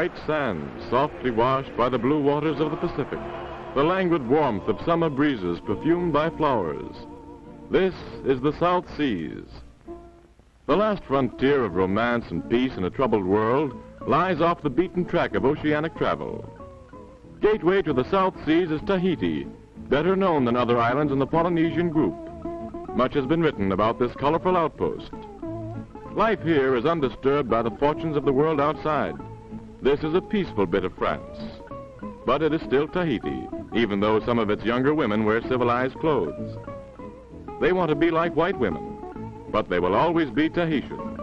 white sands softly washed by the blue waters of the Pacific, the languid warmth of summer breezes perfumed by flowers. This is the South Seas. The last frontier of romance and peace in a troubled world lies off the beaten track of oceanic travel. Gateway to the South Seas is Tahiti, better known than other islands in the Polynesian group. Much has been written about this colorful outpost. Life here is undisturbed by the fortunes of the world outside. This is a peaceful bit of France. But it is still Tahiti, even though some of its younger women wear civilized clothes. They want to be like white women, but they will always be Tahitians.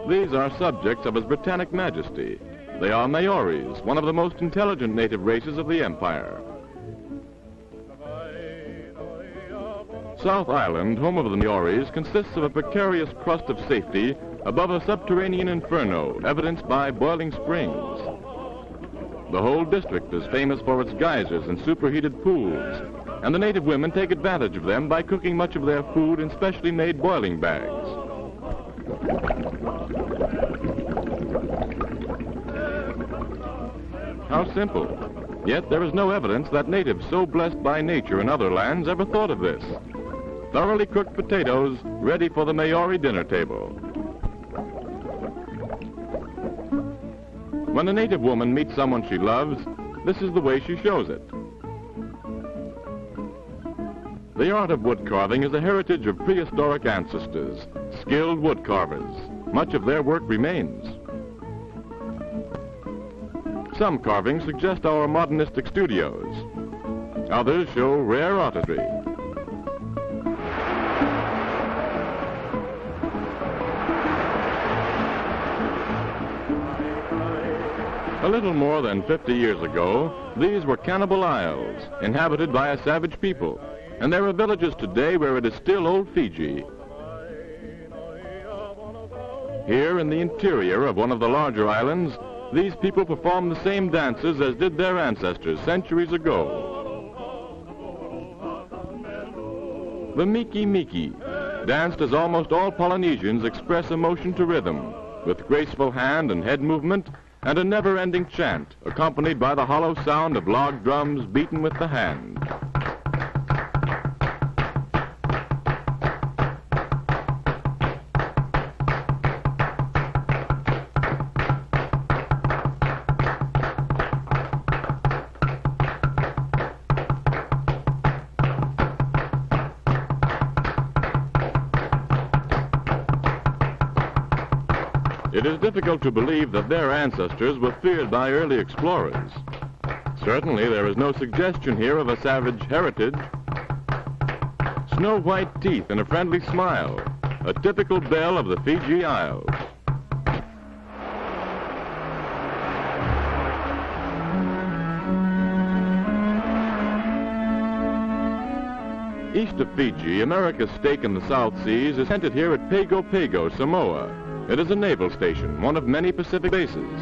These are subjects of His Britannic Majesty. They are Maoris, one of the most intelligent native races of the empire. South Island, home of the Maoris, consists of a precarious crust of safety above a subterranean inferno, evidenced by boiling springs. The whole district is famous for its geysers and superheated pools, and the native women take advantage of them by cooking much of their food in specially made boiling bags. How simple. Yet there is no evidence that natives so blessed by nature in other lands ever thought of this. Thoroughly cooked potatoes ready for the Maori dinner table. When a native woman meets someone she loves, this is the way she shows it. The art of wood carving is a heritage of prehistoric ancestors, skilled wood carvers. Much of their work remains. Some carvings suggest our modernistic studios. Others show rare artistry. A little more than 50 years ago, these were cannibal isles, inhabited by a savage people, and there are villages today where it is still old Fiji. Here in the interior of one of the larger islands, these people perform the same dances as did their ancestors centuries ago. The Miki Miki, danced as almost all Polynesians express emotion to rhythm, with graceful hand and head movement and a never-ending chant, accompanied by the hollow sound of log drums beaten with the hand. It is difficult to believe that their ancestors were feared by early explorers. Certainly there is no suggestion here of a savage heritage. Snow-white teeth and a friendly smile, a typical belle of the Fiji Isles. East of Fiji, America's stake in the South Seas is centered here at Pago Pago, Samoa. It is a naval station, one of many Pacific bases.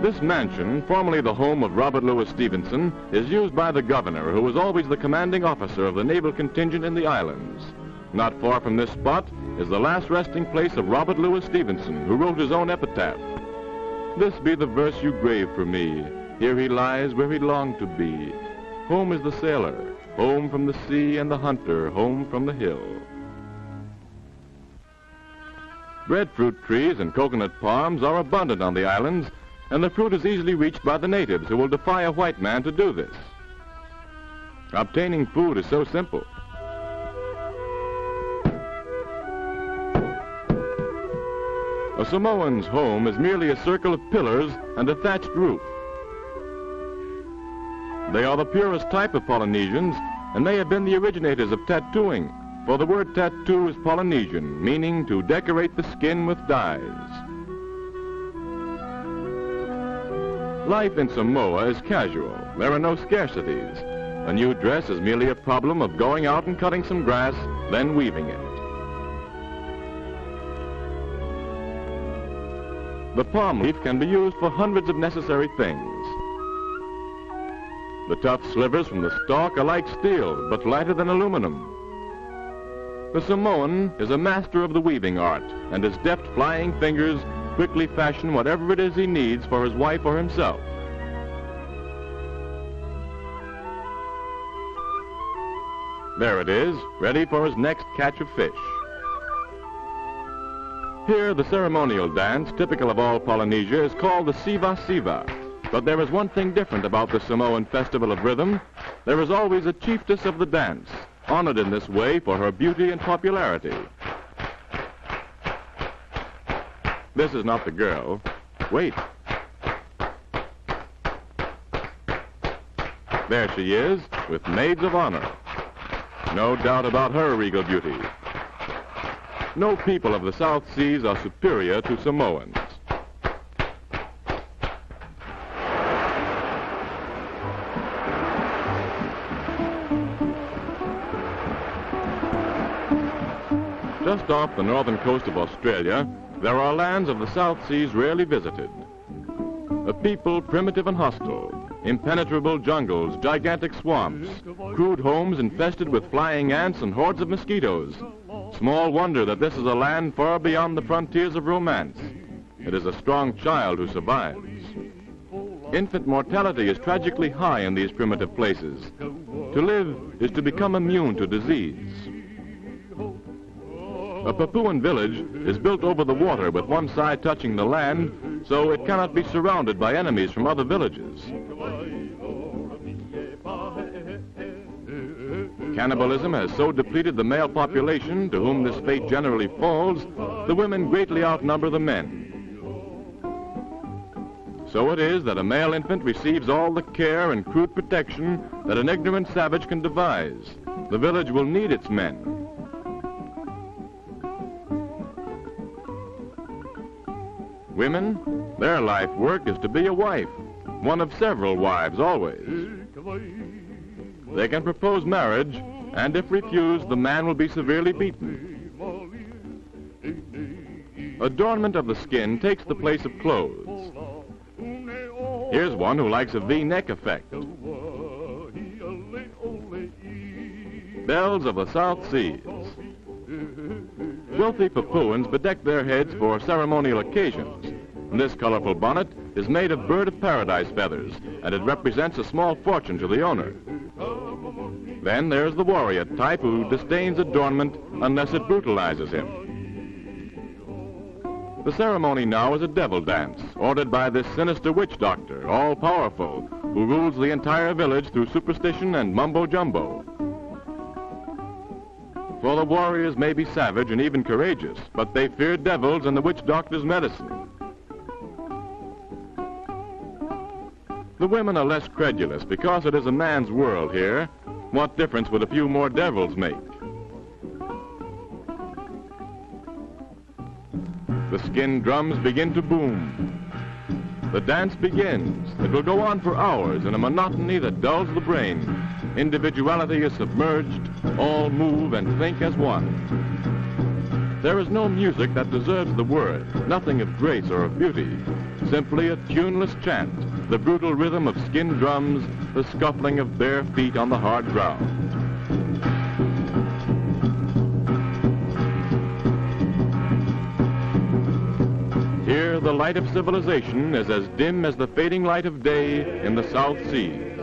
This mansion, formerly the home of Robert Louis Stevenson, is used by the governor, who was always the commanding officer of the naval contingent in the islands. Not far from this spot is the last resting place of Robert Louis Stevenson, who wrote his own epitaph. This be the verse you grave for me. Here he lies where he longed to be. Home is the sailor, home from the sea, and the hunter, home from the hill. Breadfruit trees and coconut palms are abundant on the islands, and the fruit is easily reached by the natives, who will defy a white man to do this. Obtaining food is so simple. A Samoan's home is merely a circle of pillars and a thatched roof. They are the purest type of Polynesians and may have been the originators of tattooing, for the word tattoo is Polynesian, meaning to decorate the skin with dyes. Life in Samoa is casual. There are no scarcities. A new dress is merely a problem of going out and cutting some grass, then weaving it. The palm leaf can be used for hundreds of necessary things. The tough slivers from the stalk are like steel, but lighter than aluminum. The Samoan is a master of the weaving art, and his deft flying fingers quickly fashion whatever it is he needs for his wife or himself. There it is, ready for his next catch of fish. Here, the ceremonial dance, typical of all Polynesia, is called the Siva Siva. But there is one thing different about the Samoan Festival of Rhythm. There is always a chiefess of the dance, honored in this way for her beauty and popularity. This is not the girl. Wait. There she is, with maids of honor. No doubt about her regal beauty. No people of the South Seas are superior to Samoans. Just off the northern coast of Australia, there are lands of the South Seas rarely visited. A people primitive and hostile, impenetrable jungles, gigantic swamps, crude homes infested with flying ants and hordes of mosquitoes. Small wonder that this is a land far beyond the frontiers of romance. It is a strong child who survives. Infant mortality is tragically high in these primitive places. To live is to become immune to disease. A Papuan village is built over the water with one side touching the land, so it cannot be surrounded by enemies from other villages. Cannibalism has so depleted the male population, to whom this fate generally falls, the women greatly outnumber the men. So it is that a male infant receives all the care and crude protection that an ignorant savage can devise. The village will need its men. Women, their life work is to be a wife, one of several wives always. They can propose marriage, and if refused, the man will be severely beaten. Adornment of the skin takes the place of clothes. Here's one who likes a V-neck effect. Belles of the South Seas. Wealthy Papuans bedeck their heads for ceremonial occasions. This colorful bonnet is made of bird of paradise feathers, and it represents a small fortune to the owner. Then there's the warrior type who disdains adornment unless it brutalizes him. The ceremony now is a devil dance, ordered by this sinister witch doctor, all-powerful, who rules the entire village through superstition and mumbo-jumbo. For the warriors may be savage and even courageous, but they fear devils and the witch doctor's medicine. The women are less credulous because it is a man's world here. What difference would a few more devils make? The skin drums begin to boom. The dance begins. It will go on for hours in a monotony that dulls the brain. Individuality is submerged. All move and think as one. There is no music that deserves the word, nothing of grace or of beauty. Simply a tuneless chant, the brutal rhythm of skin drums, the scuffling of bare feet on the hard ground. Here, the light of civilization is as dim as the fading light of day in the South Seas.